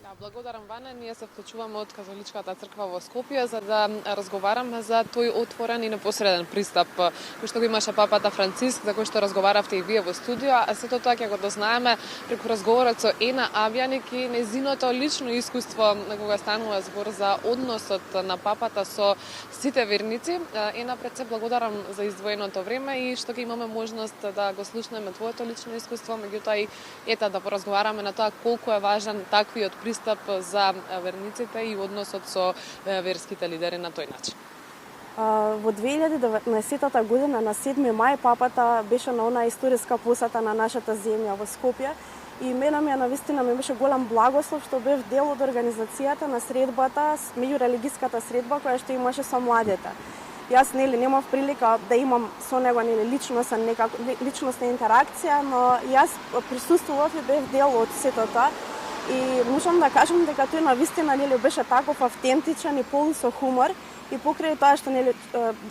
Да, благодарам, Вана. Ние се вклучуваме од Католичката црква во Скопје за да разговараме за тој отворен и непосреден пристап кој што го имаше папата Франциск, за кој што разговаравте и вие во студио, а сето тоа ќе го дознаеме преку разговорот со Ена Абјаник и нејзиното лично искуство кога станува збор за односот на папата со сите верници. Ена, пред се благодарам за издвоеното време и што ќе имаме можност да го слушнеме твоето лично искуство, меѓутоа и ета да поразговараме на тоа колку е важен таквиот пристап за верниците и односот со верските лидери на тој начин. Во 2019 година на 7 мај папата беше на онаа историска посета на нашата земја во Скопје и мене навистина ми беше голем благослов што бев дел од организацијата на средбата, меѓурелигиската средба која што имаше со младите. Јас немав прилика да имам со него личностна интеракција, но јас присуствував и бев дел од сето тоа. И можам да кажам дека тој навистина беше таков автентичен и полн со хумор и покрај тоа што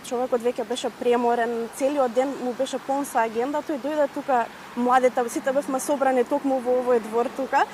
човекот веќе беше преморен, целиот ден му беше полн со агенда, тој дојде тука, младите сите бевме собрани токму во овој двор тука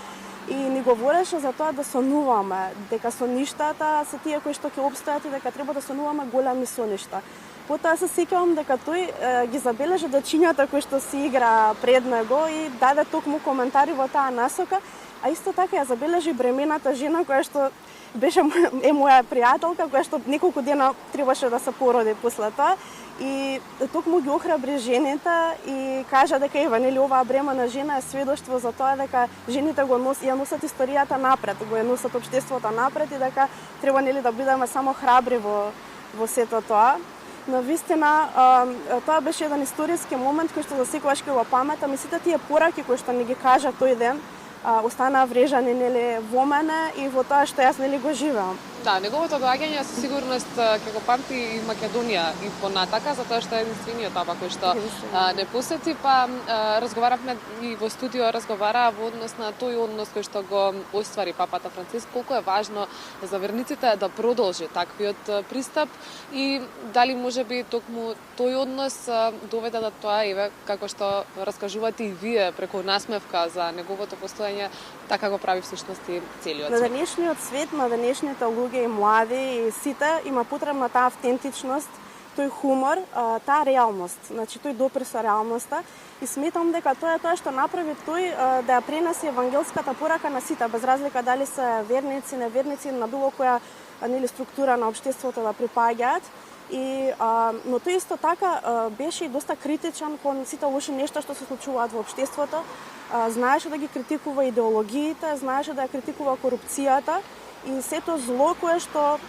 и ни говореше за тоа да сонуваме, дека соништата се тие кои што ќе обстојат и дека треба да сонуваме големи соништа. Потоа се сеќавам дека тој ги забележа дечињата кои што си игра пред него и даде токму коментари во таа насока. А исто така ја забележи бремената жена која што беше моја пријателка, која што неколку дена требаше да се породи после тоа и токму ги охрабри жените и кажа дека оваа бремена жена е сведоштво за тоа дека жените ја носат историјата напред, го ја носат општеството напред и дека треба да бидеме само храбри во сето тоа. Навистина, тоа беше еден историски момент кој што засекогаш ќе го паметам и сите тие пораки кои што ни ги кажа тој ден останаа врежани во мене и во тоа што јас го живеам. Да, неговото доаѓање со сигурност ќе го памти и Македонија и понатака, затоа што е единствениот папа кој што не посети, па разговаравме и во студио разговараа во однос на тој однос кој што го оствари папата Франциск, колку е важно за верниците да продолжи таквиот пристап и дали можеби токму тој однос доведе до тоа, еве, како што раскажувате и вие преку насмевка за неговото постоење, така го прави всушност и целиот свет. На денешниот свет, на денешните луѓе и млади и сите има потребна таа автентичност, тој хумор, таа реалност, значи тој допир со реалноста и сметам дека тоа е тоа што направи тој да ја пренесе евангелската порака на сите, без разлика дали се верници, неверници, на било која структура на општеството да припаѓаат. Но тој исто така беше и доста критичен кон сите лоши нешта што се случуваат во општеството. Знаеше да ги критикува идеологиите, знаеше да ја критикува корупцијата и сето зло кое што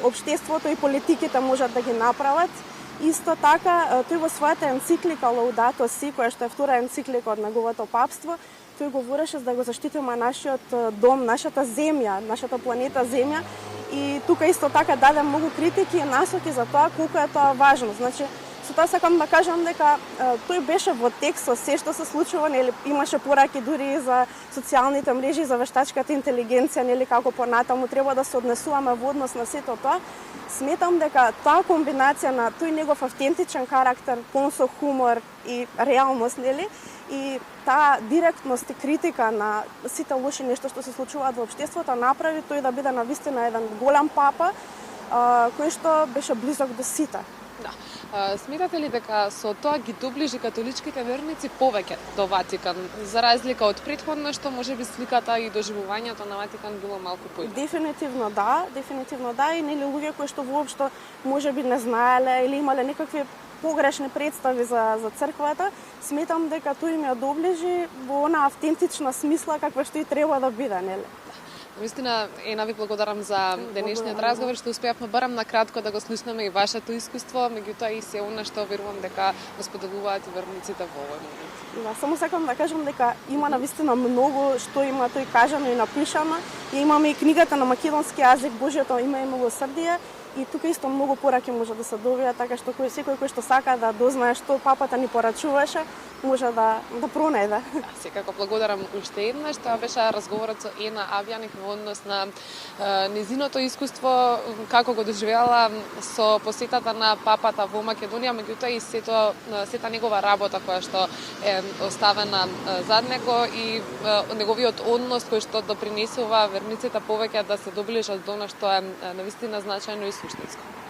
општеството и политиките можат да ги направат. Исто така, тој во својата енциклика Laudato Si, која што е втора енциклика од неговото папство, тој говореше за да го заштитиме нашиот дом, нашата земја, нашата планета Земја. И тука исто така даде многу критики и насоки за тоа колку е тоа важно. Значи, со тоа сакам да кажам дека тој беше во текст со се што се случува, имаше пораки дури и за социјалните мрежи, за вештачката интелигенција, како понатаму треба да се однесуваме во однос на сето тоа. Сметам дека таа комбинација на тој негов автентичен карактер, полн со хумор и реалност, и таа директност и критика на сите лоши нешта што се случуваат во општеството направи тој да биде навистина еден голем папа кој што беше близок до сите. Да. Сметате ли дека со тоа ги доближи католичките верници повеќе до Ватикан, за разлика од претходно што можеби сликата и доживувањето на Ватикан било малку поинаку? Дефинитивно да, и луѓе кои што воопшто можеби не знаеле или имале некакви погрешни представи за црквата, сметам дека тој им ја доближи во она автентична смисла каква што и треба да биде, Вистина, Ена, ви благодарам за денешниот разговор, што успеавме барам на кратко да го слушнеме и вашето искуство, меѓутоа и се она што верувам дека го споделуваат и верниците во овој момент. Да, само сакам да кажам дека има навистина многу што има тој кажано и напишано. И имаме и книгата на македонски јазик Божјото име и милосрдие И тука исто многу пораки може да се добијат, така што секој кој што сака да дознае што папата ни порачуваше, може да пронајде. Секако благодарам уште еднаш. Тоа беше разговорот со Ена Абјаник во однос на незиното искуство, како го доживеала со посетата на папата во Македонија, меѓутоа и сета негова работа која што е оставена зад него и неговиот однос кој што допринесува верниците повеќе да се доближат до она што е навистина значајно и суштинско.